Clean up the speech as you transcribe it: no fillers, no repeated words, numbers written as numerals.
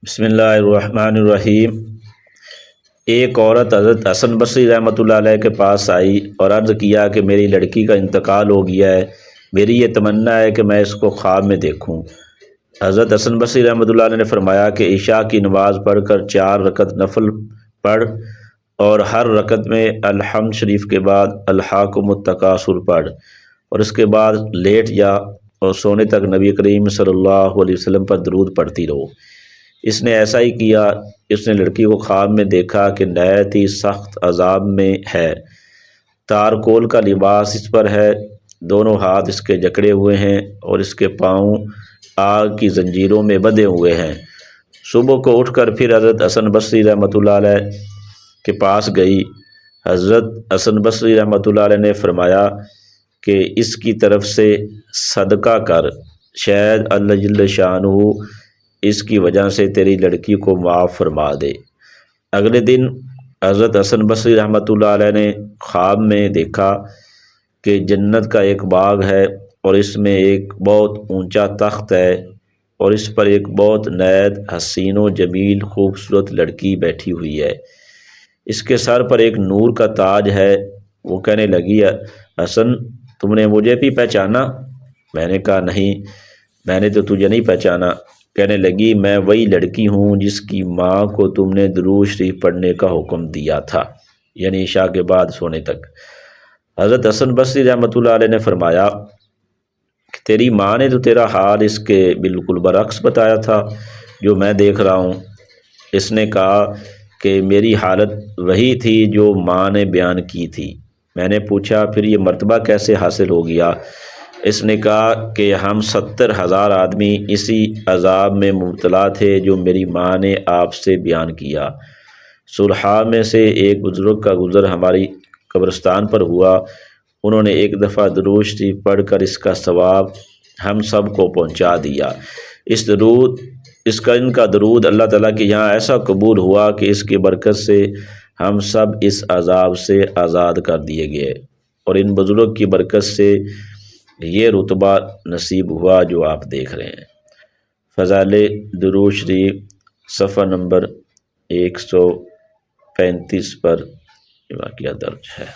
بسم اللہ الرحمن الرحیم۔ ایک عورت حضرت حسن بصری رحمۃ اللہ علیہ کے پاس آئی اور عرض کیا کہ میری لڑکی کا انتقال ہو گیا ہے، میری یہ تمنا ہے کہ میں اس کو خواب میں دیکھوں۔ حضرت حسن بصری رحمۃ اللہ علیہ نے فرمایا کہ عشاء کی نماز پڑھ کر 4 رکعت نفل پڑھ اور ہر رکعت میں الحمد شریف کے بعد الہاکم التکاثر پڑھ، اور اس کے بعد لیٹ جا اور سونے تک نبی کریم صلی اللہ علیہ وسلم پر درود پڑھتی رہو۔ اس نے ایسا ہی کیا۔ اس نے لڑکی کو خواب میں دیکھا کہ نہایت ہی سخت عذاب میں ہے، تارکول کا لباس اس پر ہے، دونوں ہاتھ اس کے جکڑے ہوئے ہیں اور اس کے پاؤں آگ کی زنجیروں میں بندھے ہوئے ہیں۔ صبح کو اٹھ کر پھر حضرت حسن بصری رحمۃ اللہ علیہ کے پاس گئی۔ حضرت حسن بصری رحمۃ اللہ علیہ نے فرمایا کہ اس کی طرف سے صدقہ کر، شاید اللہ جل شانہ اس کی وجہ سے تیری لڑکی کو معاف فرما دے۔ اگلے دن حضرت حسن بصری رحمۃ اللہ علیہ نے خواب میں دیکھا کہ جنت کا ایک باغ ہے اور اس میں ایک بہت اونچا تخت ہے اور اس پر ایک بہت نہایت حسین و جمیل خوبصورت لڑکی بیٹھی ہوئی ہے۔ اس کے سر پر ایک نور کا تاج ہے۔ وہ کہنے لگی، حسن تم نے مجھے بھی پہچانا؟ میں نے کہا نہیں، میں نے تو تجھے نہیں پہچانا۔ کہنے لگی، میں وہی لڑکی ہوں جس کی ماں کو تم نے درود شریف پڑھنے کا حکم دیا تھا، یعنی عشاء کے بعد سونے تک۔ حضرت حسن بصری رحمۃ اللہ علیہ نے فرمایا کہ تیری ماں نے تو تیرا حال اس کے بالکل برعکس بتایا تھا جو میں دیکھ رہا ہوں۔ اس نے کہا کہ میری حالت وہی تھی جو ماں نے بیان کی تھی۔ میں نے پوچھا پھر یہ مرتبہ کیسے حاصل ہو گیا؟ اس نے کہا کہ ہم 70,000 آدمی اسی عذاب میں مبتلا تھے جو میری ماں نے آپ سے بیان کیا۔ صلحاء میں سے ایک بزرگ کا گزر ہماری قبرستان پر ہوا۔ انہوں نے ایک دفعہ درود شریف پڑھ کر اس کا ثواب ہم سب کو پہنچا دیا۔ ان کا درود اللہ تعالیٰ کے یہاں ایسا قبول ہوا کہ اس کی برکت سے ہم سب اس عذاب سے آزاد کر دیے گئے، اور ان بزرگ کی برکت سے یہ رتبہ نصیب ہوا جو آپ دیکھ رہے ہیں۔ فضائل درود شریف صفحہ نمبر 135 پر یہ واقعہ درج ہے۔